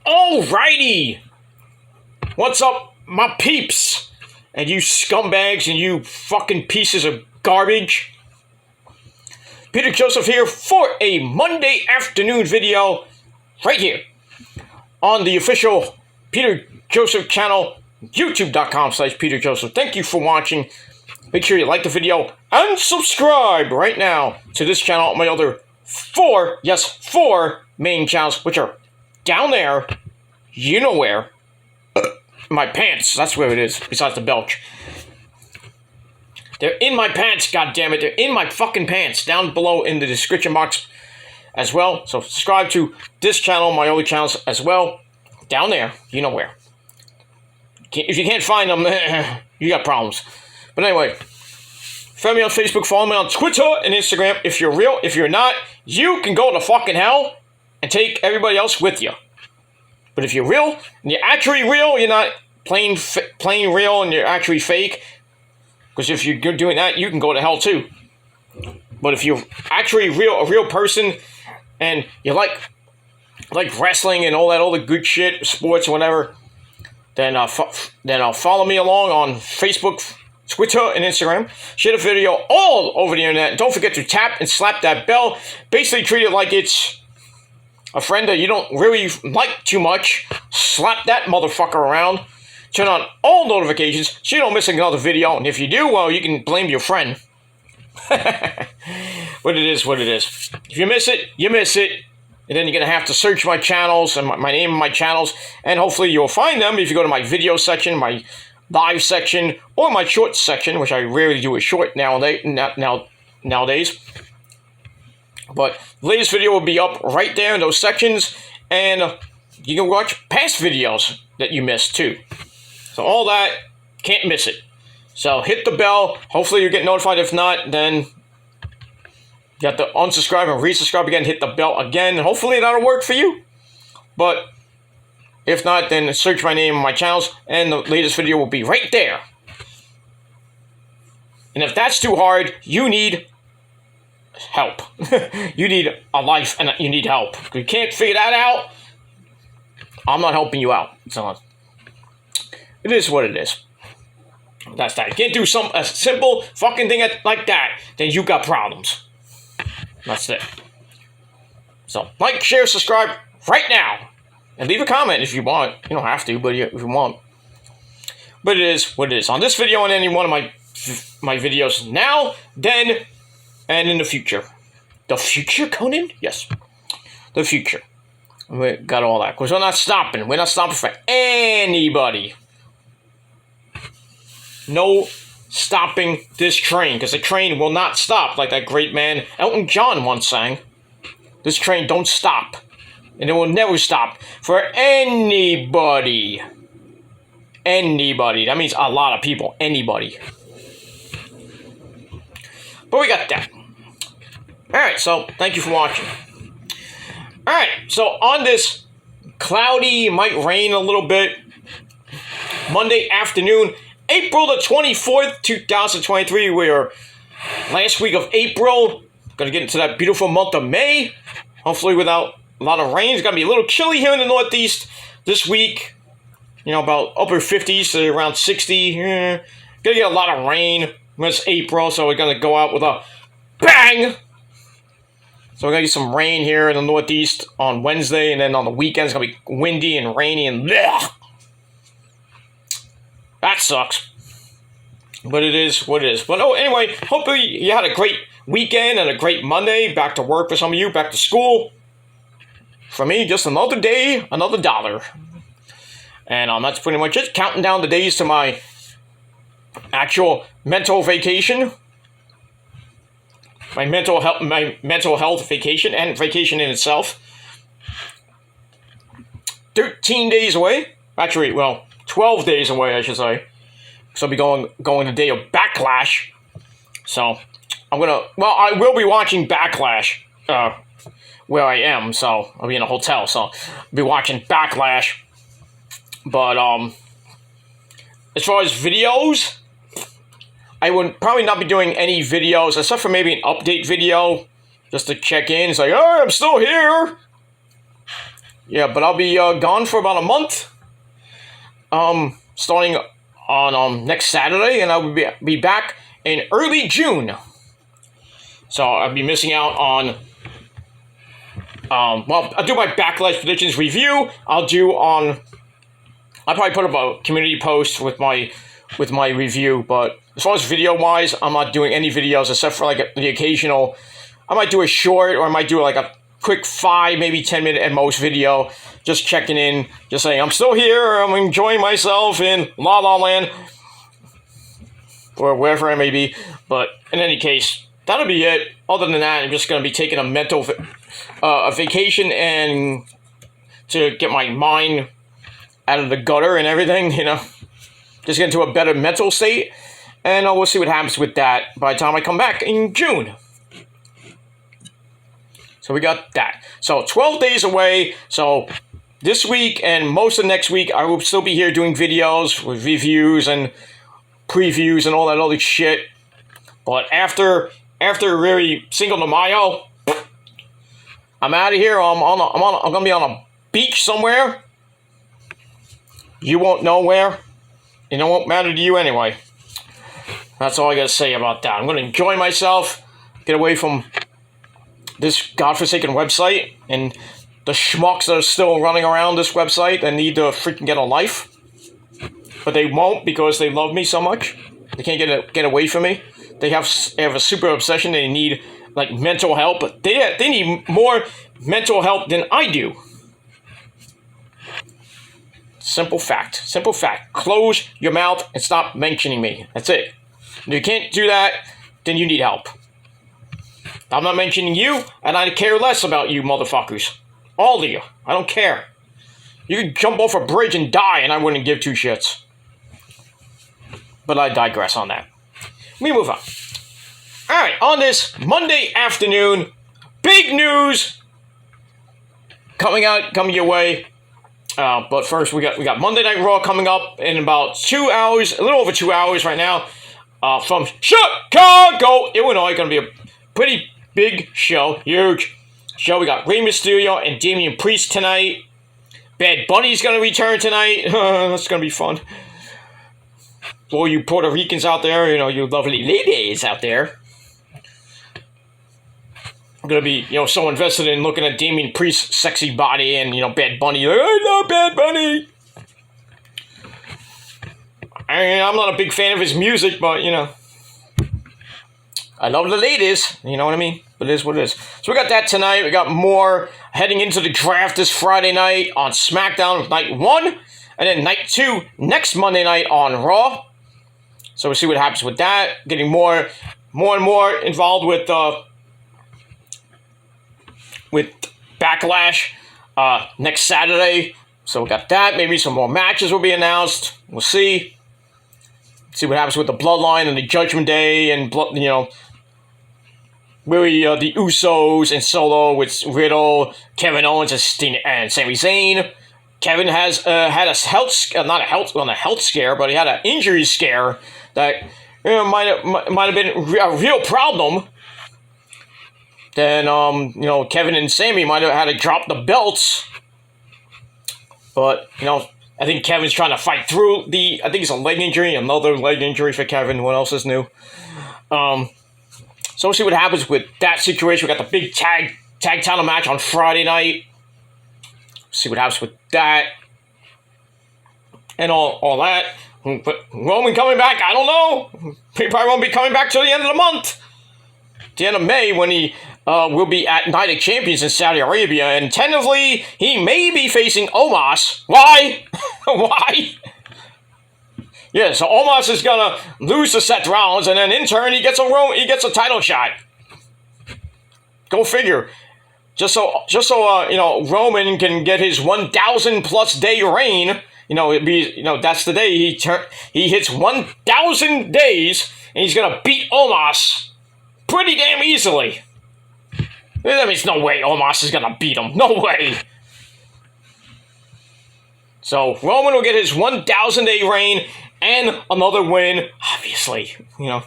Alrighty! What's up, my peeps? And you scumbags and you fucking pieces of garbage. Peter Joseph here for a Monday afternoon video right here on the official Peter Joseph channel, youtube.com/Peter Joseph. Thank you for watching. Make sure you like the video and subscribe right now to this channel and my other four main channels, which are down there, you know where. My pants, that's where it is, besides the belch. They're in my pants, goddammit. They're in my fucking pants, down below in the description box as well. So subscribe to this channel, my other channels as well, down there, you know where. If you can't find them, you got problems. But anyway, friend me on Facebook, follow me on Twitter and Instagram. If you're real, if you're not, you can go to fucking hell and take everybody else with you. But if you're real, and you're actually real, you're not plain real and you're actually fake, because if you're doing that, you can go to hell too. But if you're actually a real person, and you like wrestling and all the good shit, sports or whatever, then follow me along on Facebook, Twitter, and Instagram. Share the video all over the internet. Don't forget to tap and slap that bell. Basically treat it like it's a friend that you don't really like too much. Slap that motherfucker around. Turn on all notifications so you don't miss another video. And if you do, well, you can blame your friend. But it is what it is. If you miss it, you miss it. And then you're going to have to search my channels and my name and my channels. And hopefully you'll find them if you go to my video section, my live section, or my short section, which I rarely do a short nowadays. But the latest video will be up right there in those sections, and you can watch past videos that you missed too. So all that, can't miss it. So hit the bell. Hopefully you get notified. If not, then you have to unsubscribe and resubscribe again. Hit the bell again. And hopefully that'll work for you. But if not, then search my name and my channels, and the latest video will be right there. And if that's too hard, you need help. You need a life and you need help. If you can't figure that out, I'm not helping you out. So it is what it is. That's that. You can't do a simple fucking thing like that, then you got problems. That's it. So like, share, subscribe right now. And leave a comment if you want. You don't have to, but if you want. But it is what it is. On this video and any one of my videos now, then, and in the future. The future, Conan? Yes. The future. We got all that. Because we're not stopping. We're not stopping for anybody. No stopping this train. Because the train will not stop. Like that great man Elton John once sang. This train don't stop. And it will never stop for anybody. Anybody. That means a lot of people. Anybody. But we got that. Alright, so thank you for watching. Alright, so on this cloudy, might rain a little bit, Monday afternoon, April the 24th, 2023. We are last week of April. Gonna get into that beautiful month of May. Hopefully without a lot of rain. It's gonna be a little chilly here in the Northeast this week. You know, about upper 50s to around 60. Gonna get a lot of rain. It's April, so we're gonna go out with a bang. So we're gonna get some rain here in the Northeast on Wednesday, and then on the weekend it's gonna be windy and rainy and bleh. That sucks. But it is what it is. But oh, anyway, hopefully you had a great weekend and a great Monday. Back to work for some of you, back to school. For me, just another day, another dollar. And that's pretty much it. Counting down the days to my actual mental vacation. My mental health vacation and vacation in itself. 13 days away. Actually, well, 12 days away, I should say. So I'll be going the day of Backlash. So I will be watching Backlash where I am. So I'll be in a hotel. So I'll be watching Backlash. But as far as videos, I would probably not be doing any videos, except for maybe an update video, just to check in. It's like, oh, I'm still here. Yeah, but I'll be gone for about a month. Starting on next Saturday, and I will be back in early June. So I'll be missing out on. Well, I'll do my Backlash predictions review. I'll probably put up a community post with my review. But as far as video wise, I'm not doing any videos except for like the occasional. I might do a short, or I might do like a quick 5, maybe 10-minute at most video, just checking in, just saying I'm still here, I'm enjoying myself in La La Land, or wherever I may be. But in any case, that'll be it. Other than that, I'm just going to be taking a mental a vacation and to get my mind out of the gutter and everything, just get into a better mental state, and we'll see what happens with that by the time I come back in June. So we got that. So 12 days away. So this week and most of next week, I will still be here doing videos with reviews and previews and all that other shit. But after really Cinco de Mayo, I'm out of here. I'm gonna be on a beach somewhere. You won't know where. It won't matter to you anyway. That's all I gotta say about that. I'm gonna enjoy myself, get away from this godforsaken website and the schmucks that are still running around this website that need to freaking get a life. But they won't because they love me so much. They can't get away from me. They have a super obsession. They need like mental help. They need more mental help than I do. Simple fact. Simple fact. Close your mouth and stop mentioning me. That's it. If you can't do that, then you need help. I'm not mentioning you, and I care less about you motherfuckers. All of you. I don't care. You could jump off a bridge and die, and I wouldn't give two shits. But I digress on that. We move on. Alright, on this Monday afternoon, big news coming your way. But first, we got Monday Night Raw coming up in about 2 hours, a little over 2 hours right now, from Chicago, Illinois. Going to be a pretty big show, huge show. We got Rey Mysterio and Damian Priest tonight. Bad Bunny's going to return tonight. That's going to be fun. For all you Puerto Ricans out there, you lovely ladies out there. I'm going to be, so invested in looking at Damian Priest's sexy body and, Bad Bunny. Like, I love Bad Bunny. I'm not a big fan of his music, but, I love the ladies, you know what I mean? But it is what it is. So we got that tonight. We got more heading into the draft this Friday night on SmackDown, night 1. And then night 2, next Monday night on Raw. So we'll see what happens with that. Getting more and more involved with Backlash next Saturday. So we got that. Maybe some more matches will be announced. We'll see. See what happens with the Bloodline and the Judgment Day and really the Usos and Solo with Riddle, Kevin Owens and Sami Zayn. Kevin has had a health scare, but he had an injury scare that might have been a real problem. Then Kevin and Sami might have had to drop the belts. But I think Kevin's trying to fight through I think it's a leg injury, another leg injury for Kevin. What else is new? So we'll see what happens with that situation. We got the big tag title match on Friday night. See what happens with that. And all that. But Roman coming back, I don't know. He probably won't be coming back till the end of the month. The end of May, when he will be at Night of Champions in Saudi Arabia. And tentatively, he may be facing Omos. Why? Why? Yeah, so Omos is gonna lose to Seth Rollins, and then in turn he gets a title shot. Go figure. Just so Roman can get his 1,000+ day reign. That's the day he hits 1,000 days, and he's gonna beat Omos pretty damn easily. That means no way Omos is gonna beat him. No way. So Roman will get his 1,000-day reign and another win, obviously. I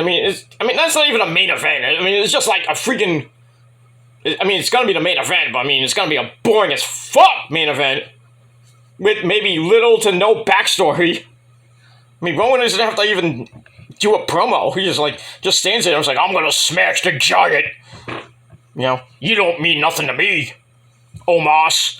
mean, that's not even a main event. I mean, it's just like a freaking I mean, it's going to be the main event, but I mean, it's going to be a boring as fuck main event with maybe little to no backstory. I mean, Roman doesn't have to even do a promo. He just stands there and was like, I'm going to smash the Giant. You know, you don't mean nothing to me, Omos.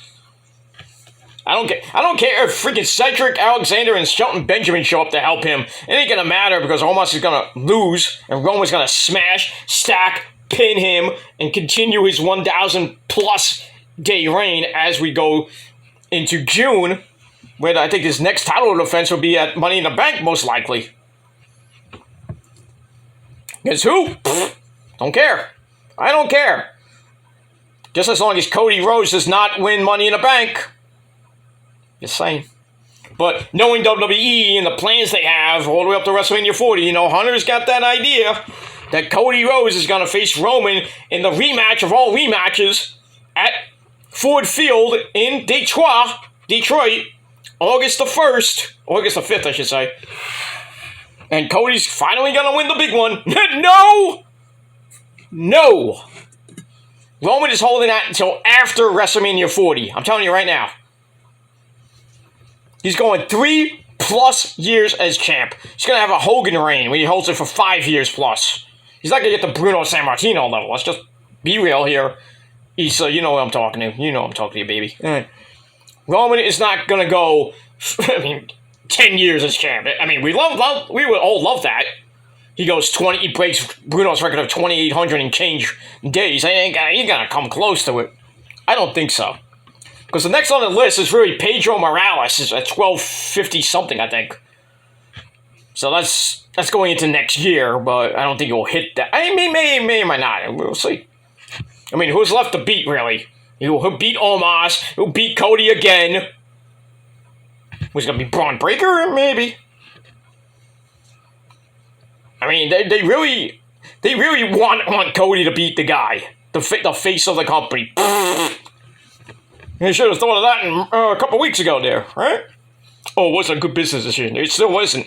I don't care if freaking Cedric Alexander and Shelton Benjamin show up to help him. It ain't gonna matter because Omos is gonna lose and Roman's gonna smash, stack, pin him, and continue his 1,000 plus day reign as we go into June, where I think his next title defense will be at Money in the Bank, most likely. Guess who? Pfft, don't care. I don't care. Just as long as Cody Rhodes does not win Money in the Bank. Just saying. But knowing WWE and the plans they have all the way up to WrestleMania 40, you know, Hunter's got that idea that Cody Rhodes is going to face Roman in the rematch of all rematches at Ford Field in Detroit, August the 1st, August the 5th, I should say. And Cody's finally going to win the big one. No! Roman is holding that until after WrestleMania 40. I'm telling you right now. He's going 3+ years as champ. He's going to have a Hogan reign when he holds it for 5 years plus. He's not going to get the Bruno Sammartino level. Let's just be real here. Issa, you know what I'm talking to. You know I'm talking to you, baby. Roman is not going to go, 10 years as champ. I mean, we would all love that. He goes he breaks Bruno's record of 2,800 and change days. He ain't going to come close to it. I don't think so. Because the next on the list is really Pedro Morales is at 1,250 something, I think. So that's going into next year, but I don't think he'll hit that. I mean, may or may not. We'll see. I mean, who's left to beat, really? He'll beat Omos. He'll beat Cody again. Who's going to be Braun Breaker? Maybe. I mean, they really want Cody to beat the guy. The face of the company. You should have thought of that a couple weeks ago there, right? Oh, it wasn't a good business decision. It still wasn't.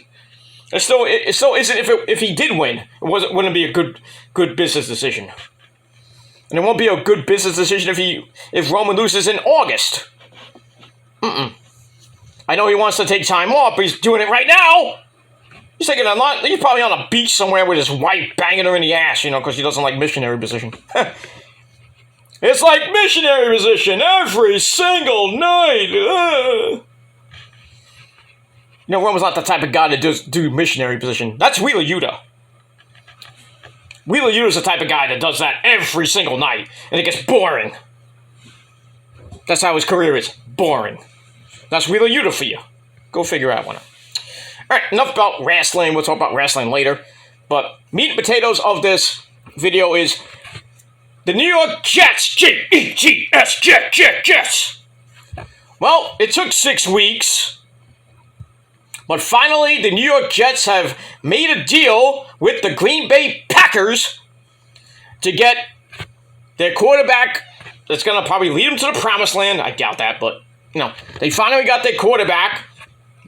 It still isn't if he did win. It wouldn't be a good business decision. And it won't be a good business decision if Roman loses in August. I know he wants to take time off, but he's doing it right now. He's taking a lot. He's probably on a beach somewhere with his wife banging her in the ass, because he doesn't like missionary position. It's like missionary position every single night. Roman's not the type of guy to do missionary position. That's Wheeler Yuta. Wheeler Yuta's the type of guy that does that every single night, and it gets boring. That's how his career is. Boring. That's Wheeler Yuta for you. Go figure out one. Alright, enough about wrestling. We'll talk about wrestling later. But meat and potatoes of this video is the New York Jets. Jets. Jets. Well, it took 6 weeks. But finally, the New York Jets have made a deal with the Green Bay Packers to get their quarterback that's going to probably lead them to the promised land. I doubt that, but, they finally got their quarterback.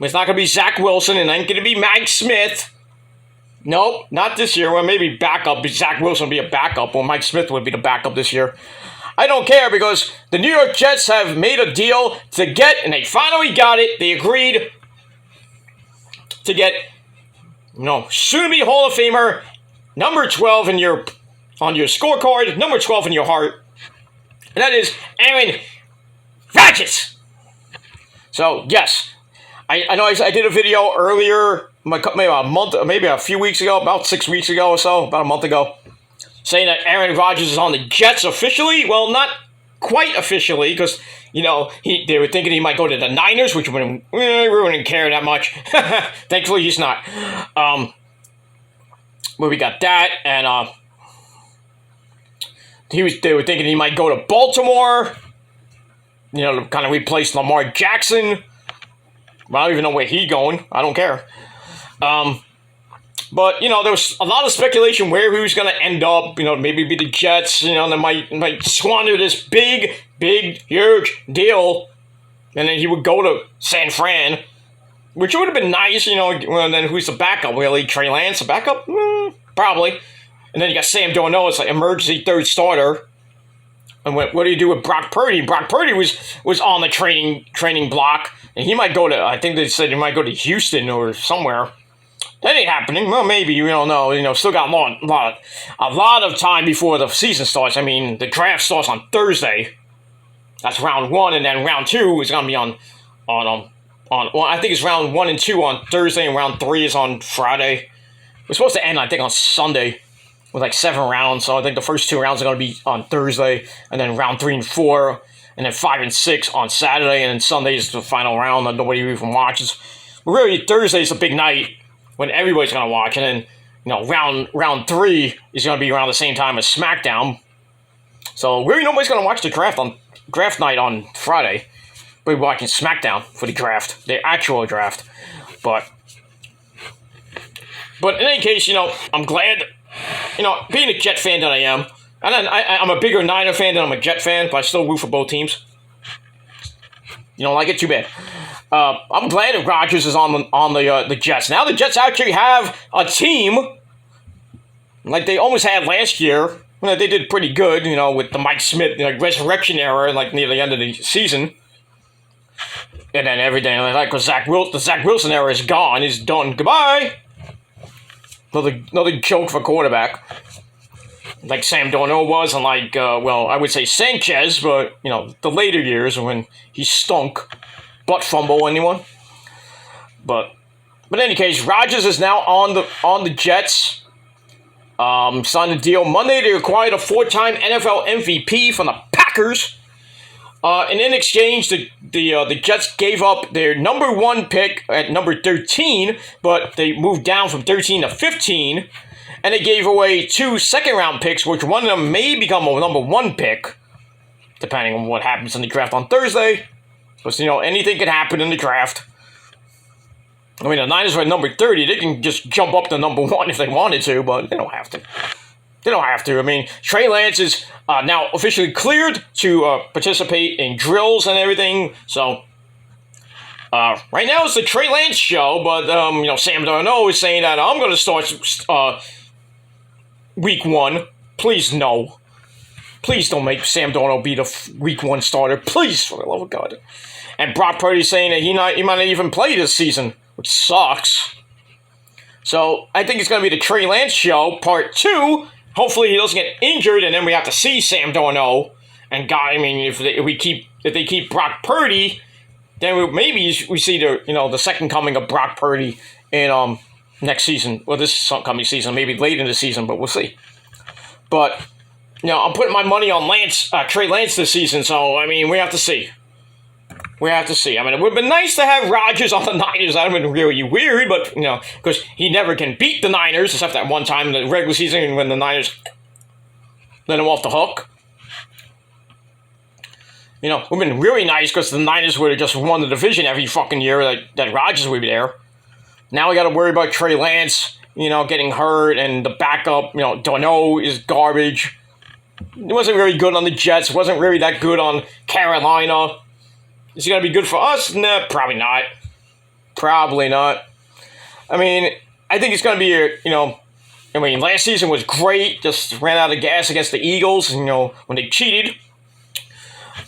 It's not going to be Zach Wilson, and it ain't going to be Mike Smith. Nope, not this year. Well, maybe backup. Zach Wilson would be a backup, or Mike Smith would be the backup this year. I don't care because the New York Jets have made a deal to get, and they finally got it. They agreed to get, soon-to-be Hall of Famer, number 12 on your scorecard, number 12 in your heart, and that is Aaron Rodgers. So, yes, I know I did a video earlier, maybe a few weeks ago, about 6 weeks ago or so, about a month ago, saying that Aaron Rodgers is on the Jets officially. Well, not quite officially, because, they were thinking he might go to the Niners, which we wouldn't care that much. Thankfully, he's not. But we got that, and they were thinking he might go to Baltimore, kind of replace Lamar Jackson. I don't even know where he's going. I don't care. But, there was a lot of speculation where he was going to end up. Maybe be the Jets. They might squander this big, huge deal. And then he would go to San Fran. Which would have been nice, Well, then who's the backup, really? Trey Lance, the backup? Probably. And then you got Sam Darnold as an emergency third starter. And what do you do with Brock Purdy? Brock Purdy was on the training block, and he might go to. I think they said he might go to Houston or somewhere. That ain't happening. Well, maybe we don't know. Still got a lot of time before the season starts. I mean, the draft starts on Thursday. That's round 1, and then round 2 is gonna be on. Well, I think it's round 1 and 2 on Thursday, and round 3 is on Friday. We're supposed to end, I think, on Sunday with like 7 rounds. So I think the first 2 rounds are going to be on Thursday, and then round 3 and 4, and then 5 and 6 on Saturday, and then Sunday is the final round that nobody even watches. But really, Thursday is a big night when everybody's going to watch, and then round 3 is going to be around the same time as SmackDown. So really, nobody's going to watch the draft night on Friday. We're watching SmackDown for the draft, the actual draft. But in any case, I'm glad, being a Jet fan that I am, and I'm a bigger Niner fan than I'm a Jet fan, but I still root for both teams. You don't like it? Too bad. I'm glad that Rodgers is on the Jets. Now the Jets actually have a team, like they almost had last year. They did pretty good, with the Mike Smith resurrection era, like near the end of the season. And then everything, like, the Zach Wilson era is gone. It's done. Goodbye. Another joke for quarterback. Like Sam Darnold was, and I would say Sanchez, but, the later years when he stunk. Butt fumble, anyone? But in any case, Rodgers is now on the Jets. Signed a deal Monday. They acquired a 4-time NFL MVP from the Packers. And in exchange, the Jets gave up their number 1 pick at number 13, but they moved down from 13 to 15, and they gave away 2 second-round picks, which one of them may become a number 1 pick, depending on what happens in the draft on Thursday. Because, anything can happen in the draft. I mean, the Niners were at number 30. They can just jump up to number 1 if they wanted to, but they don't have to. They don't have to. I mean, Trey Lance is now officially cleared to participate in drills and everything. So, right now it's the Trey Lance show, but, Sam Darnold is saying that I'm going to start week 1. Please, no. Please don't make Sam Darnold be the week 1 starter. Please, for the love of God. And Brock Purdy saying that he might not even play this season, which sucks. So, I think it's going to be the Trey Lance show, part 2. Hopefully he doesn't get injured, and then we have to see Sam Darnold. And if they keep Brock Purdy, then maybe we see the second coming of Brock Purdy in next season. Well, this coming season, maybe late in the season, but we'll see. But I'm putting my money on Trey Lance this season. So we have to see. We have to see. It would have been nice to have Rodgers on the Niners. That would have been really weird, but, because he never can beat the Niners, except that one time in the regular season when the Niners let him off the hook. It would have been really nice because the Niners would have just won the division every fucking year that Rodgers would be there. Now we got to worry about Trey Lance, getting hurt, and the backup, Darnold is garbage. It wasn't very good on the Jets. It wasn't really that good on Carolina. Is he going to be good for us? Nah, probably not. Probably not. I think it's going to be, last season was great. Just ran out of gas against the Eagles, when they cheated.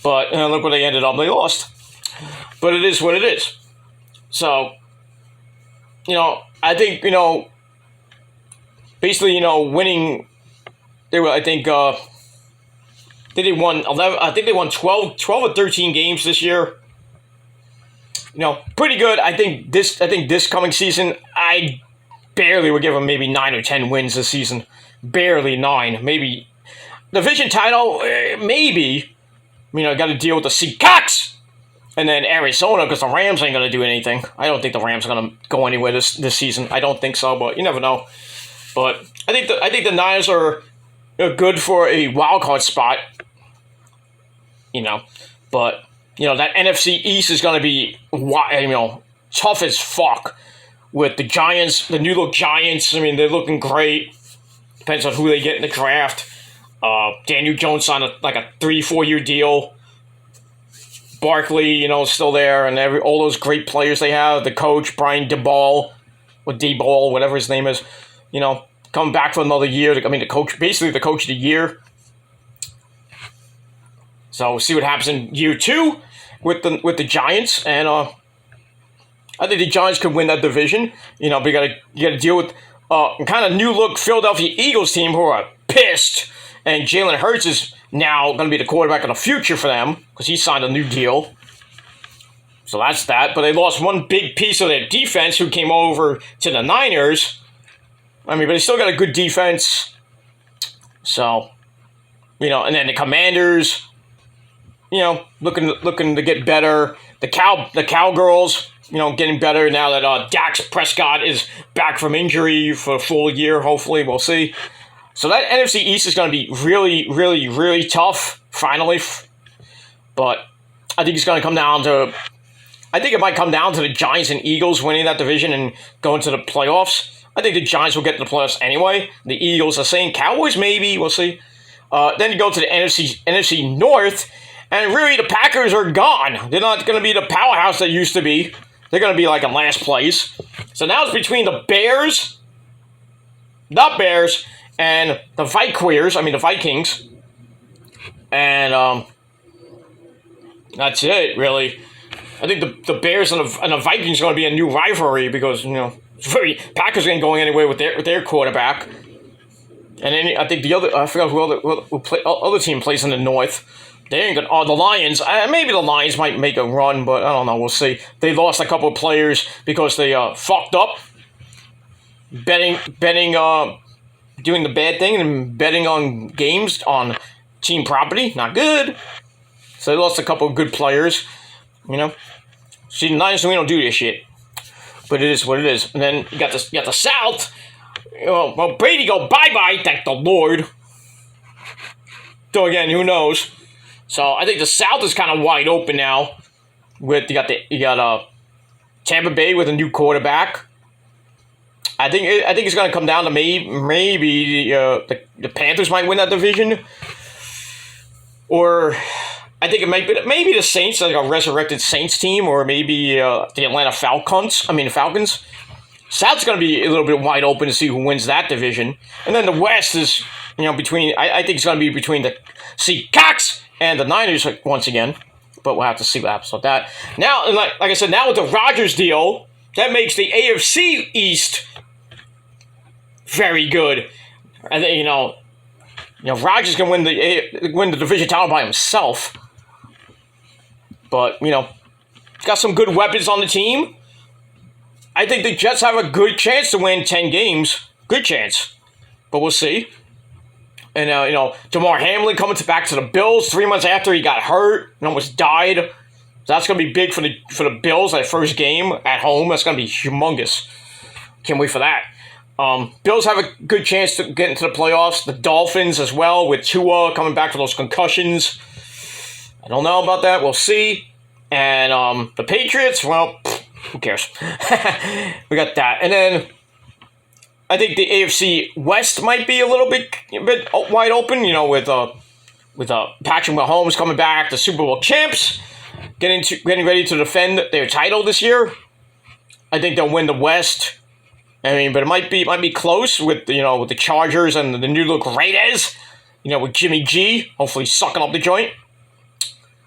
But look where they ended up. They lost. But it is what it is. So, I think, basically, winning, they were, I think they won 11. I think they won 12 or 13 games this year. Pretty good. I think this coming season, I barely would give them maybe 9 or 10 wins this season. Barely 9, maybe division title, maybe. I got to deal with the Seahawks and then Arizona because the Rams ain't gonna do anything. I don't think the Rams are gonna go anywhere this season. I don't think so, but you never know. But I think the Niners are good for a wild card spot. But that NFC East is going to be tough as fuck with the Giants, the New Look Giants. They're looking great. Depends on who they get in the draft. Daniel Jones signed a 3-4 year deal. Barkley, still there, and all those great players they have. The coach Brian Daboll, or D-Ball, whatever his name is, coming back for another year. The coach, basically the coach of the year. So we'll see what happens in year 2 with the Giants, and I think the Giants could win that division. You know, but you gotta deal with kind of new look Philadelphia Eagles team who are pissed, and Jalen Hurts is now going to be the quarterback of the future for them because he signed a new deal. So that's that. But they lost one big piece of their defense who came over to the Niners. I mean, but they still got a good defense. So, you know, and then the Commanders, you know, looking to get better. The Cowgirls, you know, getting better now that Dak Prescott is back from injury for a full year, hopefully. We'll see. So that NFC East is going to be really, really, really tough, finally. But I think it's going to come down to... I think it might come down to the Giants and Eagles winning that division and going to the playoffs. I think the Giants will get to the playoffs anyway. The Eagles are saying Cowboys maybe. We'll see. Then you go to the NFC North, and really the Packers are gone. They're not going to be the powerhouse they used to be. They're going to be like in last place. So now it's between the Bears, and the Vikings. And that's it, really. I think the Bears and the Vikings are going to be a new rivalry because, you know, Packers ain't going anywhere with their quarterback. And then I think I forgot who other team plays in the North. They ain't gonna. Oh, the Lions. Maybe the Lions might make a run, but I don't know. We'll see. They lost a couple of players because they fucked up betting, doing the bad thing and betting on games on team property. Not good. So they lost a couple of good players. You know, see, the Niners, we don't do this shit, but it is what it is. And then you got the South. Well, Brady go bye-bye, thank the Lord. So again, who knows? So I think the South is kind of wide open now. You got Tampa Bay with a new quarterback. I think it's going to come down to maybe the Panthers might win that division, or I think it might be maybe the Saints, like a resurrected Saints team, or maybe the Atlanta Falcons. South's going to be a little bit wide open to see who wins that division. And then the West is, you know, I think it's going to be between the Seahawks and the Niners once again. But we'll have to see what happens with that. Now, like I said, now with the Rodgers deal, that makes the AFC East very good. I think, you know, Rodgers can win the division title by himself. But, you know, he's got some good weapons on the team. I think the Jets have a good chance to win 10 games. Good chance. But we'll see. And, you know, Damar Hamlin coming back to the Bills 3 months after he got hurt and almost died. So that's going to be big for the Bills, that first game at home. That's going to be humongous. Can't wait for that. Bills have a good chance to get into the playoffs. The Dolphins as well, with Tua coming back for those concussions. I don't know about that. We'll see. And the Patriots, well, who cares? We got that. And then I think the AFC West might be a bit wide open, you know, with Patrick Mahomes coming back, the Super Bowl champs, getting ready to defend their title this year. I think they'll win the West. I mean, but it might be close with the Chargers and the new look Raiders, you know, with Jimmy G hopefully sucking up the joint.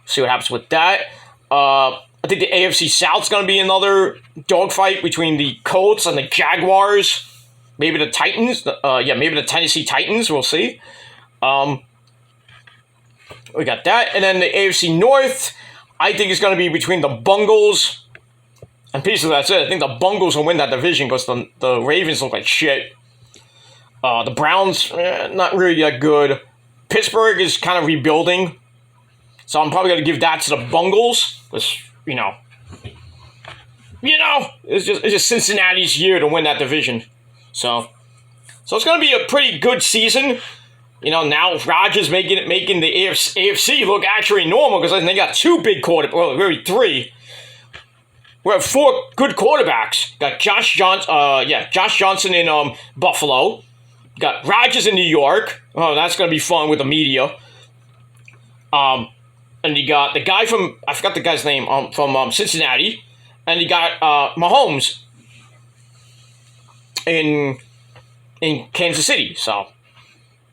See what happens with that. I think the AFC South's going to be another dogfight between the Colts and the Jaguars. Maybe the Titans. Maybe the Tennessee Titans. We'll see. We got that. And then the AFC North, I think it's going to be between the Bungles. And basically that's it. I think the Bungles will win that division because the Ravens look like shit. The Browns, not really that good. Pittsburgh is kind of rebuilding. So I'm probably going to give that to the Bungles. Because, you know, it's just Cincinnati's year to win that division. So it's going to be a pretty good season. You know, now Rodgers making the AFC look actually normal because they got two big quarterbacks. Well, really three. We have four good quarterbacks. Got Josh Johnson in Buffalo. Got Rodgers in New York. Oh, that's going to be fun with the media. And you got the guy from, I forgot the guy's name, from Cincinnati. And you got Mahomes in Kansas City. So,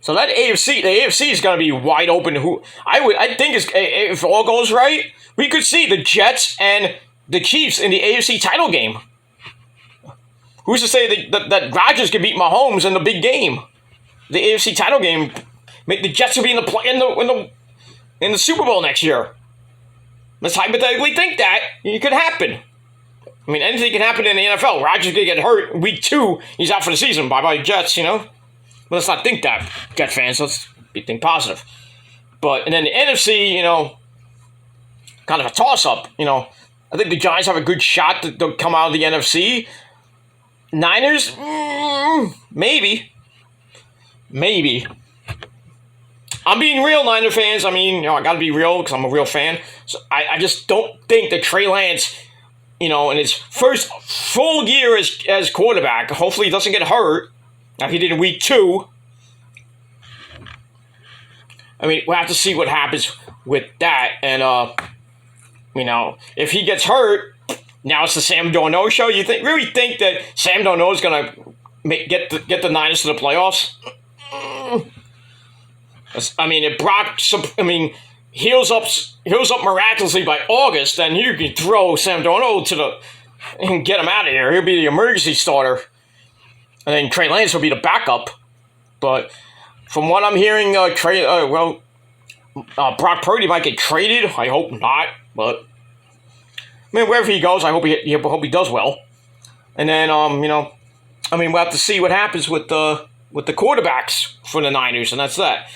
So that the AFC is going to be wide open. I think if all goes right, we could see the Jets and the Chiefs in the AFC title game. Who's to say that Rodgers could beat Mahomes in the big game, the AFC title game? The Jets will be in the Super Bowl next year. Let's hypothetically think that it could happen. I mean, anything can happen in the NFL. Rodgers could get hurt week 2. He's out for the season. Bye-bye, Jets, But let's not think that, Jet fans. Let's think positive. And then the NFC, kind of a toss-up. I think the Giants have a good shot to come out of the NFC. Niners, maybe. I'm being real, Niner fans. I mean, I got to be real because I'm a real fan. So I just don't think that Trey Lance, in his first full year as quarterback, hopefully he doesn't get hurt. Now, he did in week 2. I mean, we'll have to see what happens with that. And, if he gets hurt, now it's the Sam Darnold show. You really think that Sam Darnold is going to get the Niners to the playoffs? I mean, if Brock, heals up miraculously by August, then you can throw Sam Darnold and get him out of here. He'll be the emergency starter. And then Trey Lance will be the backup. But from what I'm hearing, Brock Purdy might get traded. I hope not. But, wherever he goes, I hope he does well. And then, we'll have to see what happens with the quarterbacks for the Niners, and that's that.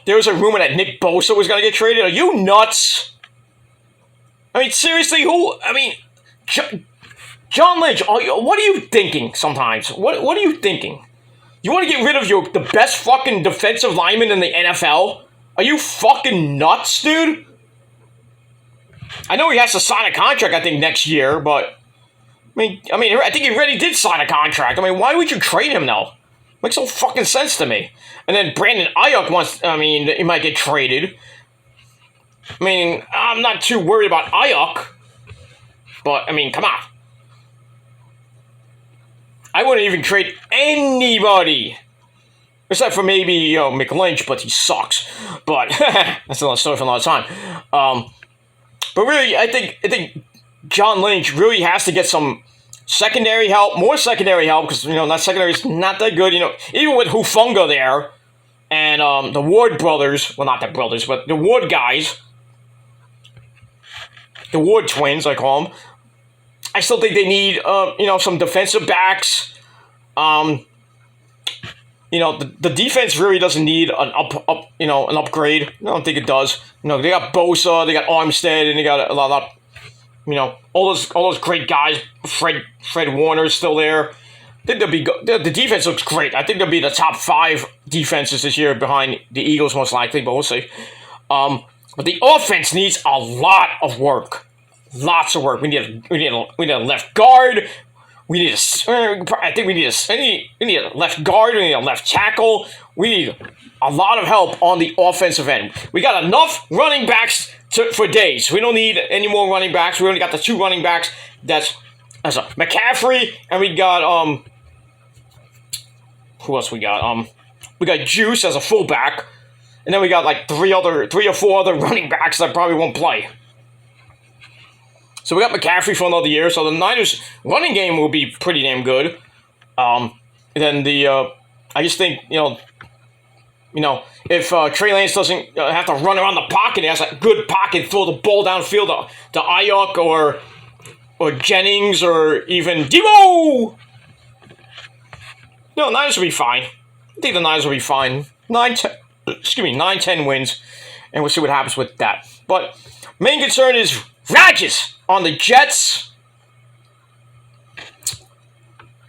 There was a rumor that Nick Bosa was going to get traded. Are you nuts? I mean, seriously, John Lynch, what are you thinking sometimes? What are you thinking? You want to get rid of the best fucking defensive lineman in the NFL? Are you fucking nuts, dude? I know he has to sign a contract, I think, next year, but I think he already did sign a contract. Why would you trade him now? Makes no fucking sense to me. And then Brandon Ayuk he might get traded. I'm not too worried about Ayuk, but, come on. I wouldn't even trade anybody. Except for maybe, McLynch, but he sucks. But, that's another story for another time. But really, I think John Lynch really has to get some secondary help, because, that secondary is not that good, even with Hufanga there, and the Ward brothers, well, not the brothers, but the Ward guys, the Ward twins, I call them, I still think they need, some defensive backs. The defense really doesn't need an upgrade. I don't think it does. They got Bosa, they got Armstead, and they got a lot of, all those great guys. Fred Warner's still there. I think they'll be good. The defense looks great. I think they'll be the top 5 defenses this year behind the Eagles, most likely, but we'll see. But the offense needs a lot of work. Lots of work. We need a left guard. We need a left guard. We need a left tackle. We need a lot of help on the offensive end. We got enough running backs for days. We don't need any more running backs. We only got the 2 running backs. That's McCaffrey, and we got who else we got? We got Juice as a fullback, and then we got like 3 or 4 other running backs that probably won't play. So we got McCaffrey for another year. So the Niners' running game will be pretty damn good. And then I just think if Trey Lance doesn't have to run around the pocket, he has a good pocket, throw the ball downfield to Ayuk or Jennings or even Debo. Niners will be fine. I think the Niners will be fine. 9-10 wins, and we'll see what happens with that. But main concern is Rodgers on the Jets.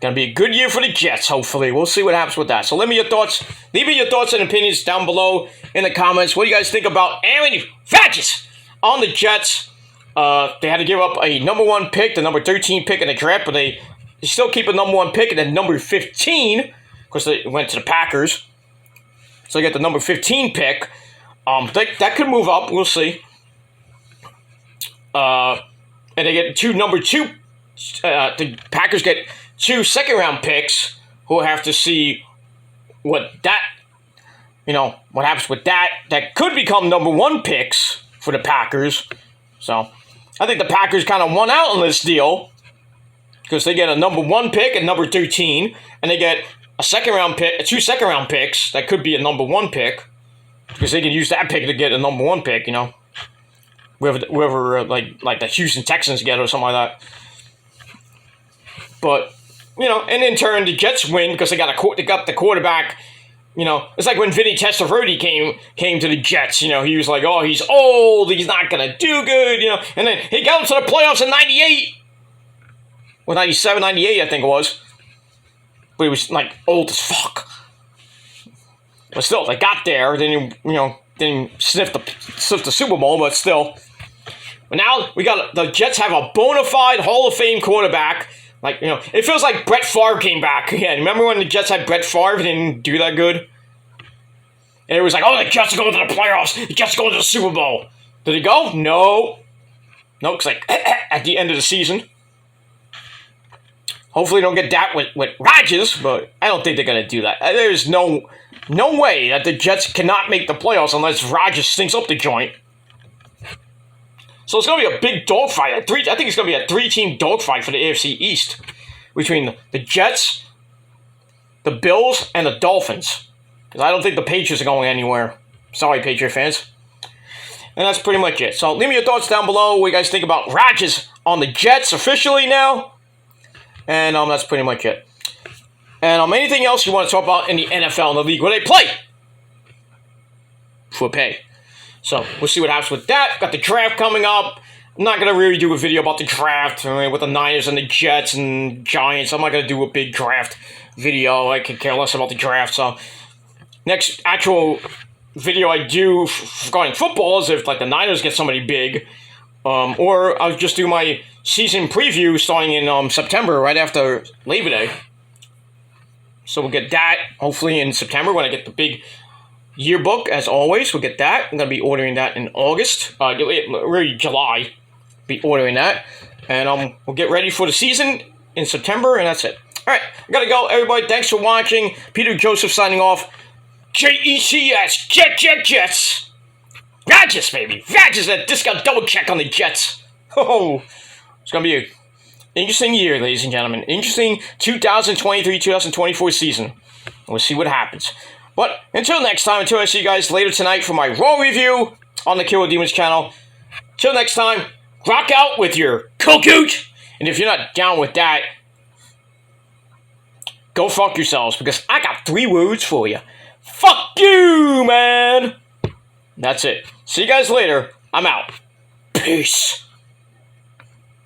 Gonna be a good year for the Jets, hopefully. We'll see what happens with that. So leave me your thoughts and opinions down below in the comments. What do you guys think about Aaron Rodgers on the Jets? They had to give up a number 1 pick, the number 13 pick in the draft, but they still keep a number 1 pick and then number 15, because they went to the Packers. So they get the number 15 pick. That could move up. We'll see. And they get 2 number 2. The Packers get 2 second-round picks. Who have to see what that what happens with that. That could become number 1 picks for the Packers. So, I think the Packers kind of won out on this deal. Because they get a number 1 pick at number 13. And they get a 2nd-round pick, 2 second-round picks. That could be a number 1 pick. Because they can use that pick to get a number 1 pick, Whoever like the Houston Texans get or something like that. But, and in turn, the Jets win because they got the quarterback. It's like when Vinny Testaverde came to the Jets. He was like, oh, he's old, he's not gonna do good. And then he got them to the playoffs in '98, well, 97, 98, I think it was. But he was like old as fuck. But still, they got there. Then didn't sniff the Super Bowl, but still. But now the Jets have a bona fide Hall of Fame quarterback. It feels like Brett Favre came back again. Remember when the Jets had Brett Favre and didn't do that good? And it was like, oh, the Jets are going to the playoffs. The Jets are going to the Super Bowl. Did he go? No. No, because at the end of the season. Hopefully they don't get that with Rodgers, but I don't think they're going to do that. There's no way that the Jets cannot make the playoffs unless Rodgers stinks up the joint. So it's going to be a big dogfight. I think it's going to be a 3-team dogfight for the AFC East between the Jets, the Bills, and the Dolphins. Because I don't think the Patriots are going anywhere. Sorry, Patriot fans. And that's pretty much it. So leave me your thoughts down below. What you guys think about Rodgers on the Jets officially now. And that's pretty much it. And anything else you want to talk about in the NFL, in the league, where they play for pay. So we'll see what happens with that. Got the draft coming up. I'm not going to really do a video about the draft with the Niners and the Jets and Giants. I'm not going to do a big draft video. I could care less about the draft. So next actual video I do regarding football is if the Niners get somebody big. Or I'll just do my season preview starting in September, right after Labor Day. So we'll get that hopefully in September when I get the big yearbook. As always, we'll get that. I'm going to be ordering that in August. Really July. Be ordering that. And we'll get ready for the season in September, and that's it. Alright, I gotta go, everybody. Thanks for watching. Peter Joseph signing off. Jets. Jets. Rodgers, baby. Rodgers, that discount double check on the Jets. Oh, it's going to be an interesting year, ladies and gentlemen. Interesting 2023-2024 season. We'll see what happens. But until next time, until I see you guys later tonight for my Raw review on the Killer Demons channel. Till next time, rock out with your cocoot. And if you're not down with that, go fuck yourselves, because I got 3 words for you. Fuck you, man. That's it. See you guys later. I'm out. Peace.